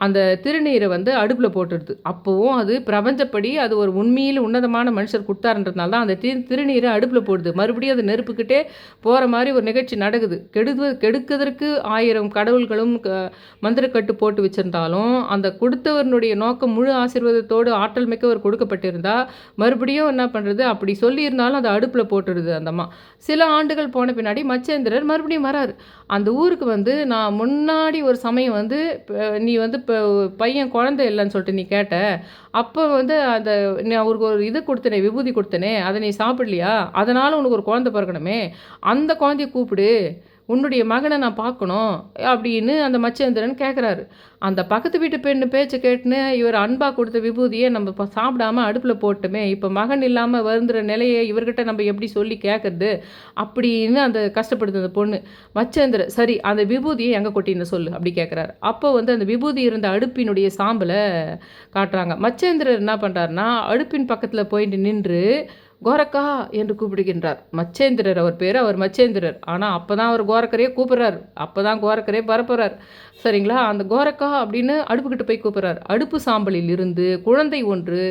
அந்த திருநீரை வந்து அடுப்பில் போட்டுடுது. அப்போவும் அது பிரபஞ்சப்படி அது ஒரு உண்மையில் உன்னதமான மனுஷர் கொடுத்தாருன்றதுனால தான் அந்த திருநீரை அடுப்பில் போடுது. மறுபடியும் அது நெருப்புக்கிட்டே போகிற மாதிரி ஒரு நிகழ்ச்சி நடக்குது. கெடுக்கிறதுக்கு 1000 கடவுள்களும் மந்திரக்கட்டு போட்டு வச்சுருந்தாலும் அந்த கொடுத்தவனுடைய நோக்கம் முழு ஆசீர்வாதத்தோடு ஆற்றல் மிக்க ஒரு கொடுக்கப்பட்டிருந்தா மறுபடியும் என்ன பண்ணுறது, அப்படி சொல்லியிருந்தாலும் அதை அடுப்பில் போட்டுடுது அந்த அம்மா. சில ஆண்டுகள் போன பின்னாடி மச்சேந்திரர் மறுபடியும் வராரு. அந்த ஊருக்கு வந்து நான் முன்னாடி ஒரு சமயம் வந்து நீ வந்து இப்போ பையன் குழந்தை இல்லைன்னு சொல்லிட்டு நீ கேட்ட, அப்போ வந்து அந்த நான் அவருக்கு ஒரு இது கொடுத்தனே, விபூதி கொடுத்தனே, அதை நீ சாப்பிடலையா? அதனால் உனக்கு ஒரு குழந்தை பிறக்கணுமே, அந்த குழந்தைய கூப்பிடு, உன்னுடைய மகனை நான் பார்க்கணும் அப்படின்னு அந்த மச்சேந்திரன் கேட்குறாரு. அந்த பக்கத்து வீட்டு பெண்ணு பேச்சை கேட்டுன்னு இவர் அன்பாக கொடுத்த விபூதியை நம்ம இப்போ சாப்பிடாம அடுப்பில் போட்டுமே, இப்போ மகன் இல்லாமல் வருந்துற நிலையை இவர்கிட்ட நம்ம எப்படி சொல்லி கேட்குறது அப்படின்னு அந்த கஷ்டப்படுது அந்த பொண்ணு. மச்சேந்திரன் சரி அந்த விபூதியை எங்கே கொட்டின்னு சொல்லு அப்படி கேட்குறாரு. அப்போ வந்து அந்த விபூதி இருந்த அடுப்பினுடைய சாம்பலை காட்டுறாங்க. மச்சேந்திரர் என்ன பண்ணுறாருனா அடுப்பின் பக்கத்தில் போயிட்டு நின்று கோரக்கா என்று கூப்பிடுகின்றார். மச்சேந்திரர் அவர் பேர், அவர் மச்சேந்திரர். ஆனால் அப்போ தான் அவர் கோரக்கரையே கூப்பிட்றாரு. அப்போ தான் கோரக்கரையே பரப்புறார். சரிங்களா? அந்த கோரக்கா அப்படின்னு அடுப்புக்கிட்ட போய் கூப்பிட்றார். அடுப்பு சாம்பலில் இருந்து குழந்தை ஒன்று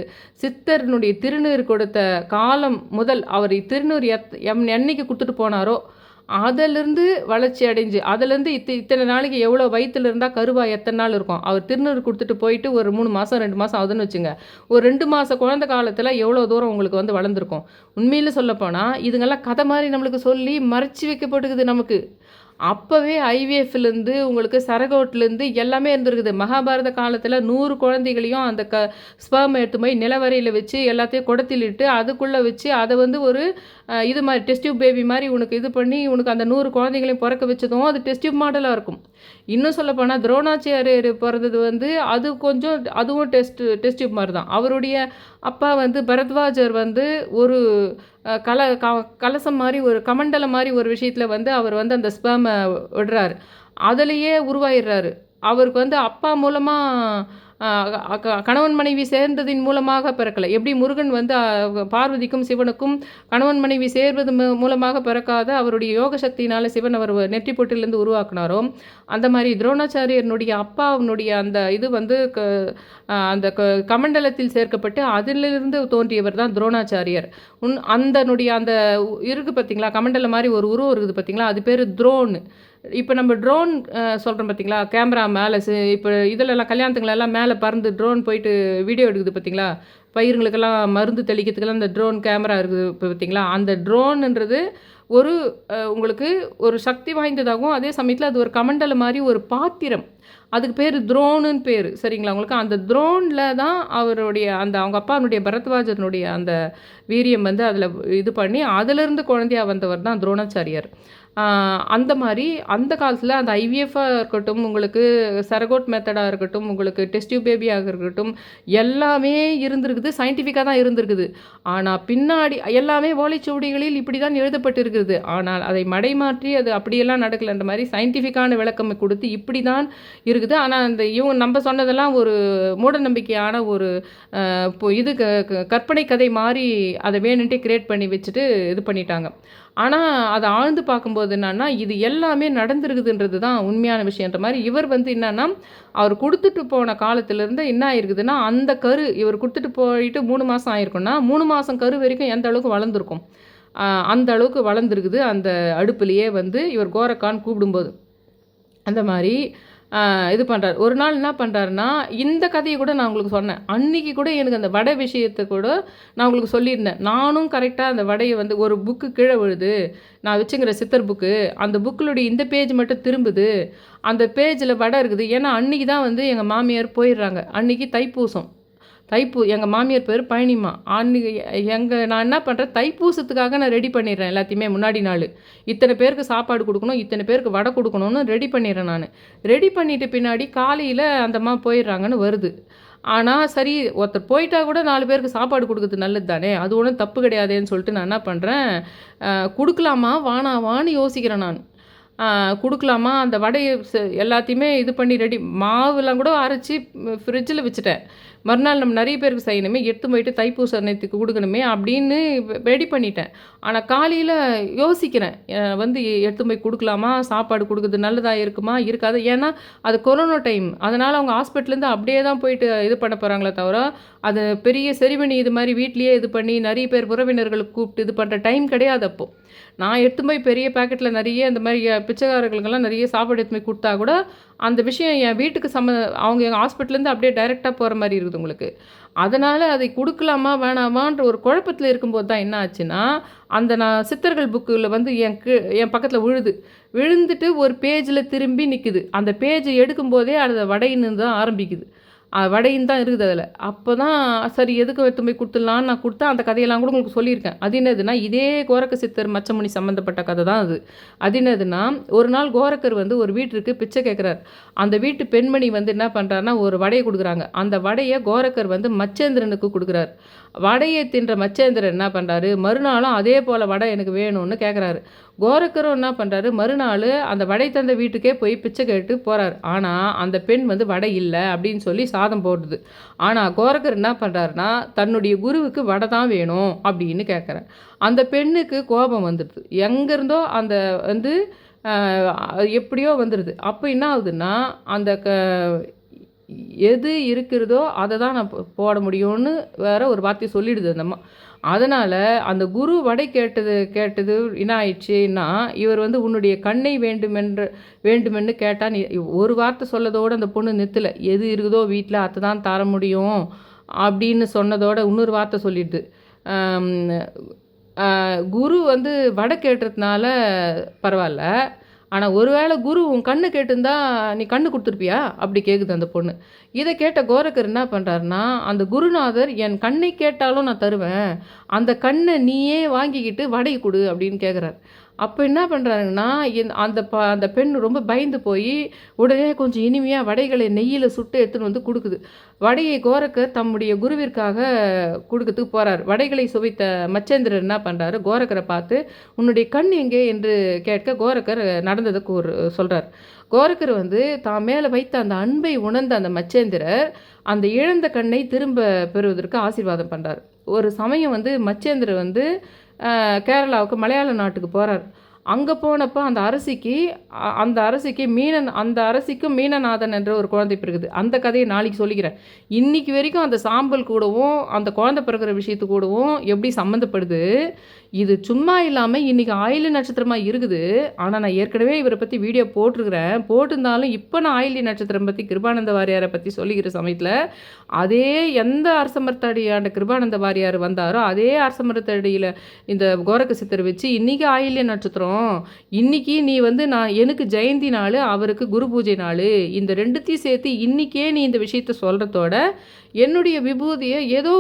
சித்தர்னுடைய திருநீர் கொடுத்த காலம் முதல் அவர் திருநீர் என்னைக்கு கொடுத்துட்டு போனாரோ அதிலிருந்து வளர்ச்சி அடைஞ்சு அதிலேருந்து இத்தனை நாளைக்கு எவ்வளோ வயிற்றுல இருந்தால் கருவா எத்தனை நாள் இருக்கும். அவர் திருநூறு கொடுத்துட்டு போயிட்டு ஒரு 3 மாதம் 2 மாதம் ஆகுதுன்னு வச்சுங்க. ஒரு 2 மாத குழந்தை காலத்தில் எவ்வளோ தூரம் உங்களுக்கு வந்து வளர்ந்துருக்கும். உண்மையில் சொல்லப்போனால் இதுங்கெல்லாம் கதை மாதிரி நம்மளுக்கு சொல்லி மறைச்சி வைக்கப்பட்டுக்குது நமக்கு. அப்போவே ஐவிஎஃப்லேருந்து உங்களுக்கு சரகோட்லேருந்து எல்லாமே இருந்திருக்குது. மகாபாரத காலத்தில் 100 குழந்தைகளையும் அந்த ஸ்பெர்ம் எடுத்து போய் நிலவரையில் வச்சு எல்லாத்தையும் குடத்திலிட்டு அதுக்குள்ளே வச்சு அதை வந்து ஒரு இது மாதிரி டெஸ்ட் டியூப் பேபி மாதிரி உனக்கு இது பண்ணி உனக்கு அந்த 100 குழந்தைகளையும் பிறக்க வச்சதும் அது டெஸ்ட் டியூப் மாடலாக இருக்கும். இன்னும் சொல்லப்போனால் துரோணாச்சாரியர் பிறந்தது வந்து அது கொஞ்சம் அதுவும் டெஸ்ட் டியூப் மாதிரி தான். அவருடைய அப்பா வந்து பரத்வாஜர் வந்து ஒரு கலசம் மாதிரி ஒரு கமண்டலம் மாதிரி ஒரு விஷயத்தில் வந்து அவர் வந்து அந்த ஸ்பெர்மை விடுறாரு. அதிலேயே உருவாயிடுறாரு. அவருக்கு வந்து அப்பா மூலமாக கணவன் மனைவி சேர்ந்ததின் மூலமாக பிறக்கலை. எப்படி முருகன் வந்து பார்வதிக்கும் சிவனுக்கும் கணவன் மனைவி சேர்வது மூலமாக பிறக்காத அவருடைய யோக சக்தியினால் சிவன் அவர் நெற்றி பொட்டிலேருந்து உருவாக்குனாரோ, அந்த மாதிரி துரோணாச்சாரியனுடைய அப்பாவுடைய அந்த இது வந்து அந்த கமண்டலத்தில் சேர்க்கப்பட்டு அதிலிருந்து தோன்றியவர் தான் துரோணாச்சாரியர். அந்தனுடைய அந்த இருக்குது பார்த்தீங்களா, கமண்டலம் மாதிரி ஒரு உருவம் இருக்குது பார்த்தீங்களா, அது பேர் த்ரோன். இப்போ நம்ம ட்ரோன் சொல்கிறோம் பார்த்தீங்களா, கேமரா மேலே இப்போ இதிலெல்லாம் கல்யாணத்துங்களெல்லாம் மேலே பறந்து ட்ரோன் போயிட்டு வீடியோ எடுக்குது பார்த்தீங்களா, பயிருங்களுக்கெல்லாம் மருந்து தெளிக்கிறதுக்கெல்லாம் இந்த ட்ரோன் கேமரா இருக்குது இப்போ பார்த்தீங்களா, அந்த ட்ரோன்ன்றது ஒரு உங்களுக்கு ஒரு சக்தி வாய்ந்ததாகவும் அதே சமயத்தில் அது ஒரு கமண்டலம் மாதிரி ஒரு பாத்திரம். அதுக்கு பேர் த்ரோனுன்னு பேர். சரிங்களா? உங்களுக்கு அந்த த்ரோனில் தான் அவருடைய அந்த அவங்க அப்பாவுடைய பரத்வாஜனுடைய அந்த வீரியம் வந்து அதில் இது பண்ணி அதிலிருந்து குழந்தையாக வந்தவர் தான் துரோணாச்சாரியர். அந்த மாதிரி அந்த காலத்தில் அந்த ஐவிஎஃப்பாக இருக்கட்டும், உங்களுக்கு சரகோட் மெத்தடாக இருக்கட்டும், உங்களுக்கு டெஸ்ட் டியூப் பேபியாக இருக்கட்டும், எல்லாமே இருந்திருக்குது. சயின்டிஃபிக்காக தான் இருந்திருக்குது. ஆனால் பின்னாடி எல்லாமே ஓலைச்சுவடிகளில் இப்படி தான் எழுதப்பட்டிருக்கிறது. ஆனால் அதை மடைமாற்றி அது அப்படியெல்லாம் நடக்கலைன்ற மாதிரி சயின்டிஃபிக்கான விளக்கம் கொடுத்து இப்படி தான் இருக்குது. ஆனால் அந்த நம்ம சொன்னதெல்லாம் ஒரு மூட நம்பிக்கையான ஒரு இது கற்பனை கதை மாதிரி அதை வேணுன்ட்டே கிரியேட் பண்ணி வச்சுட்டு இது பண்ணிட்டாங்க. ஆனால் அதை ஆழ்ந்து பார்க்கும்போது என்னன்னா இது எல்லாமே நடந்துருக்குதுன்றது தான் உண்மையான விஷயன்ற மாதிரி இவர் வந்து என்னன்னா அவர் கொடுத்துட்டு போன காலத்திலேருந்து என்ன ஆயிருக்குதுன்னா அந்த கரு இவர் கொடுத்துட்டு போயிட்டு 3 மாதம் ஆயிருக்குன்னா 3 மாதம் கரு வரைக்கும் எந்த அளவுக்கு வளர்ந்துருக்கும், அந்த அளவுக்கு வளர்ந்துருக்குது அந்த அடுப்புலையே வந்து இவர் கோரக்கான்னு கூப்பிடும்போது. அந்த மாதிரி இது பண்ணுறாரு. ஒரு நாள் என்ன பண்ணுறாருன்னா இந்த கதையை கூட நான் உங்களுக்கு சொன்னேன். அன்றைக்கி கூட எனக்கு அந்த வடை விஷயத்தை கூட நான் உங்களுக்கு சொல்லியிருந்தேன். நானும் கரெக்டாக அந்த வடையை வந்து ஒரு புக்கு கீழே விழுது, நான் வச்சுங்கிற சித்தர் புக்கு, அந்த புக்கிலுடைய இந்த பேஜ் மட்டும் திரும்புது, அந்த பேஜில் வடை இருக்குது. ஏன்னா அன்றைக்கி தான் வந்து எங்கள் மாமியார் போயிடுறாங்க. அன்றைக்கி தைப்பூசம். எங்கள் மாமியார் பேர் பழனிமா. அன்றைக்கி நான் என்ன பண்ணுறேன், தைப்பூசத்துக்காக நான் ரெடி பண்ணிடுறேன் எல்லாத்தையுமே. முன்னாடி நாள் இத்தனை பேருக்கு சாப்பாடு கொடுக்கணும், இத்தனை பேருக்கு வடை கொடுக்கணும்னு ரெடி பண்ணிடுறேன். நான் ரெடி பண்ணிவிட்டு பின்னாடி காலையில் அந்தம்மா போயிடுறாங்கன்னு வருது. ஆனால் சரி ஒருத்தர் போயிட்டா கூட 4 பேருக்கு சாப்பாடு கொடுக்குறது நல்லது தானே, அது ஒன்றும் தப்பு கிடையாதுன்னு சொல்லிட்டு நான் என்ன பண்ணுறேன், கொடுக்கலாமா வானாவான்னு யோசிக்கிறேன். நான் கொடுக்கலாமா அந்த வடையை எல்லாத்தையுமே இது பண்ணி ரெடி மாவுலாம் கூட அரைச்சி ஃப்ரிட்ஜில் வச்சுட்டேன். மறுநாள் நம்ம நிறைய பேருக்கு செய்யணுமே, எடுத்து போயிட்டு தைப்பூச அன்னைக்கு கொடுக்கணுமே அப்படின்னு ரெடி பண்ணிட்டேன். ஆனால் காலையில் யோசிக்கிறேன், வந்து எடுத்து போய் கொடுக்கலாமா, சாப்பாடு கொடுக்குறது நல்லதாக இருக்குமா இருக்காது. ஏன்னா அது கொரோனா டைம், அதனால் அவங்க ஹாஸ்பிட்டலேருந்து அப்படியே தான் போயிட்டு இது பண்ண போகிறாங்களே தவிர அது பெரிய செரிமனி இது மாதிரி வீட்லேயே இது பண்ணி நிறைய பேர் உறவினர்களுக்கு கூப்பிட்டு இது பண்ணுற டைம் கிடையாது. அப்போது நான் எடுத்து போய் பெரிய பேக்கெட்டில் நிறைய இந்த மாதிரி பிச்சைக்காரர்களுக்கெல்லாம் நிறைய சாப்பாடு எடுத்து போய் கொடுத்தா கூட அந்த விஷயம் என் வீட்டுக்கு அவங்க எங்கள் ஹாஸ்பிட்டலேருந்து அப்படியே டைரெக்டாக போகிற மாதிரி இருக்குது உங்களுக்கு. அதனால் அதை கொடுக்கலாமா வேணாமான்ற ஒரு குழப்பத்தில் இருக்கும்போது தான் என்ன ஆச்சுன்னா, அந்த நான் சித்தர்கள் புக்கில் வந்து என் பக்கத்தில் விழுந்துட்டு ஒரு பேஜில் திரும்பி நிற்குது. அந்த பேஜை எடுக்கும்போதே அது வடைன்னு தான் ஆரம்பிக்குது. வடைன்னு தான் இருக்குது அதில். அப்போ தான் சரி எதுக்கு எடுத்துன்னு போய் கொடுத்துடலான்னு நான் கொடுத்தேன். அந்த கதையெல்லாம் கூட உங்களுக்கு சொல்லியிருக்கேன். அது என்னதுன்னா, இதே கோரக்க சித்தர் மச்சமுனி சம்மந்தப்பட்ட கதை தான் அது. அது என்னதுன்னா, ஒரு நாள் கோரக்கர் வந்து ஒரு வீட்டிற்கு பிச்சை கேட்குறாரு. அந்த வீட்டு பெண்மணி வந்து என்ன பண்ணுறாருன்னா, ஒரு வடையை கொடுக்குறாங்க. அந்த வடையை கோரக்கர் வந்து மச்சேந்திரனுக்கு கொடுக்குறாரு. வடையை தின்ற மச்சேந்திரன் என்ன பண்ணுறாரு, மறுநாளும் அதே போல் வடை எனக்கு வேணும்னு கேட்குறாரு. கோரக்கரும் என்ன பண்ணுறாரு, மறுநாள் அந்த வடை தந்த வீட்டுக்கே போய் பிச்சை கேட்டு போகிறார். ஆனால் அந்த பெண் வந்து வடை இல்லை அப்படின்னு சொல்லி சாதம் போடுது. ஆனால் கோரக்கர் என்ன பண்ணுறாருன்னா, தன்னுடைய குருவுக்கு வடை தான் வேணும் அப்படின்னு கேட்குறார். அந்த பெண்ணுக்கு கோபம் வந்துடுது. எங்கேருந்தோ அந்த வந்து எப்படியோ வந்துடுது. அப்போ என்ன ஆகுதுன்னா, அந்த எது இருக்கிறதோ அதை தான் நான் போட முடியும்னு வேற ஒரு வார்த்தையை சொல்லிடுது அந்த அம்மா. அதனால் அந்த குரு வடை கேட்டது என்ன ஆயிடுச்சுன்னா, இவர் வந்து உன்னுடைய கண்ணை வேண்டுமென்று கேட்டால் நீ ஒரு வார்த்தை சொல்லதோடு அந்த பொண்ணு நிறுத்தலை. எது இருக்குதோ வீட்டில் அதை தான் தர முடியும் அப்படின்னு சொன்னதோட இன்னொரு வார்த்தை சொல்லிடுது. குரு வந்து வடை கேட்டதுனால பரவாயில்ல, ஆனால் ஒருவேளை குரு உன் கண்ணு கேட்டிருந்தா நீ கண்ணு கொடுத்துருப்பியா அப்படி கேட்குது அந்த பொண்ணு. இதை கேட்ட கோரக்கர் என்ன பண்ணுறாருன்னா, அந்த குருநாதர் என் கண்ணை கேட்டாலும் நான் தருவேன், அந்த கண்ணை நீயே வாங்கிக்கிட்டு வடை கொடு அப்படின்னு கேட்குறாரு. அப்போ என்ன பண்ணுறாங்கன்னா, அந்த பெண் ரொம்ப பயந்து போய் உடனே கொஞ்சம் இனிமையாக வடைகளை நெய்யில் சுட்டு எடுத்துன்னு வந்து கொடுக்குது. வடையை கோரக்கர் தம்முடைய குருவிற்காக கொடுக்கறதுக்கு போகிறார். வடைகளை சுவைத்த மச்சேந்திரர் என்ன பண்ணுறாரு, கோரக்கரை பார்த்து உன்னுடைய கண் எங்கே என்று கேட்க கோரக்கர் நடந்ததுக்கு சொல்கிறார். கோரக்கர் வந்து தான் மேலே வைத்த அந்த அன்பை உணர்ந்த அந்த மச்சேந்திரர் அந்த இழந்த கண்ணை திரும்ப பெறுவதற்கு ஆசீர்வாதம் பண்ணுறார். ஒரு சமயம் வந்து மச்சேந்திரர் வந்து கேரளாவுக்கு மலையாள நாட்டுக்கு போகிறார். அங்கே போனப்போ அந்த அரசிக்கும் மீனநாதன் என்ற ஒரு குழந்தை பிறகுது. அந்த கதையை நாளைக்கு சொல்லிக்கிறேன். இன்றைக்கி வரைக்கும் அந்த சாம்பல் கூடவும் அந்த குழந்தை பிறகுற விஷயத்து கூடவும் எப்படி சம்மந்தப்படுது. இது சும்மா இல்லாமல் இன்றைக்கி ஆயில்ய நட்சத்திரமாக இருக்குது. ஆனால் நான் ஏற்கனவே இவரை பற்றி வீடியோ போட்டிருந்தாலும் இப்போ நான் ஆயில்ய நட்சத்திரம் பற்றி கிருபானந்த வாரியாரை பற்றி சொல்லிக்கிற சமயத்தில் அதே எந்த அரசமரத்தடியாண்ட கிருபானந்த வாரியார் வந்தாரோ அதே அரசமரத்தடியில் இந்த கோரக்க சித்தர் வச்சு இன்றைக்கி ஆயில்ய நட்சத்திரம், இன்னைக்கு நீ வந்து நான் எனக்கு ஜெயந்தி நாள், அவருக்கு குரு பூஜை நாள், இந்த ரெண்டுத்தையும் சேர்த்து இன்றைக்கே நீ இந்த விஷயத்த சொல்கிறதோட என்னுடைய விபூதியை ஏதோ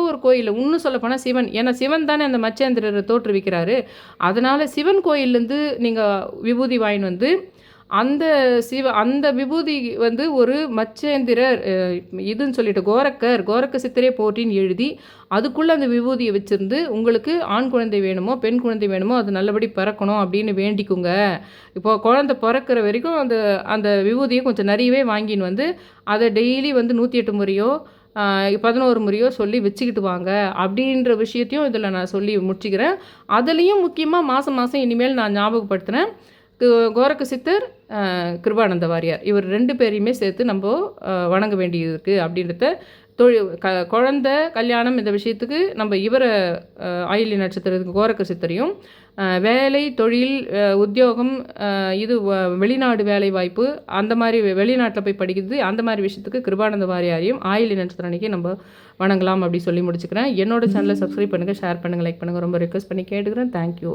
ஒரு கோயிலில் இன்னும் சொல்லப்போனால் சிவன், ஏன்னா சிவன் தானே அந்த மச்சேந்திரரை தோற்றுவிக்கிறாரு. அதனால் சிவன் கோயிலேருந்து நீங்கள் விபூதி வாங்கின்னு வந்து அந்த விபூதி வந்து ஒரு மச்சேந்திரர் இதுன்னு சொல்லிட்டு கோரக்க சித்தரே போட்டின்னு எழுதி அதுக்குள்ளே அந்த விபூதியை வச்சுருந்து உங்களுக்கு ஆண் குழந்தை வேணுமோ பெண் குழந்தை வேணுமோ அது நல்லபடி பிறக்கணும் அப்படின்னு வேண்டிக்குங்க. இப்போ குழந்தை பிறக்கிற வரைக்கும் அந்த விபூதியை கொஞ்சம் நிறையவே வாங்கின்னு வந்து அதை டெய்லி வந்து 108 முறையோ 11 முறையோ சொல்லி வச்சுக்கிட்டு வாங்க அப்படின்ற விஷயத்தையும் இதில் நான் சொல்லி முடிச்சுக்கிறேன். அதுலேயும் முக்கியமாக மாதம் இனிமேல் நான் ஞாபகப்படுத்துகிறேன். கோரக்க சித்தர், கிருபானந்த வாரியார் இவர் 2 பேரையுமே சேர்த்து நம்ம வணங்க வேண்டியது இருக்குது அப்படின்றத குழந்தை கல்யாணம் இந்த விஷயத்துக்கு நம்ம இவரை ஆயில்ய நட்சத்திரத்துக்கு கோரக்க சித்தரையும், வேலை தொழில் உத்தியோகம் இது வெளிநாடு வேலை வாய்ப்பு அந்த மாதிரி வெளிநாட்டில் போய் படிக்கிறது அந்த மாதிரி விஷயத்துக்கு கிருபானந்த வாரியாரையும் ஆயில்ய நட்சத்திரம் அன்றைக்கி நம்ம வணங்கலாம் அப்படி சொல்லி முடிச்சுக்கிறேன். என்னோட சேனலை சப்ஸ்கிரைப் பண்ணுங்கள், ஷேர் பண்ணுங்கள், லைக் பண்ணுங்கள், ரொம்ப ரிக்வெஸ்ட் பண்ணி கேட்டுக்கிறேன். தேங்க்யூ.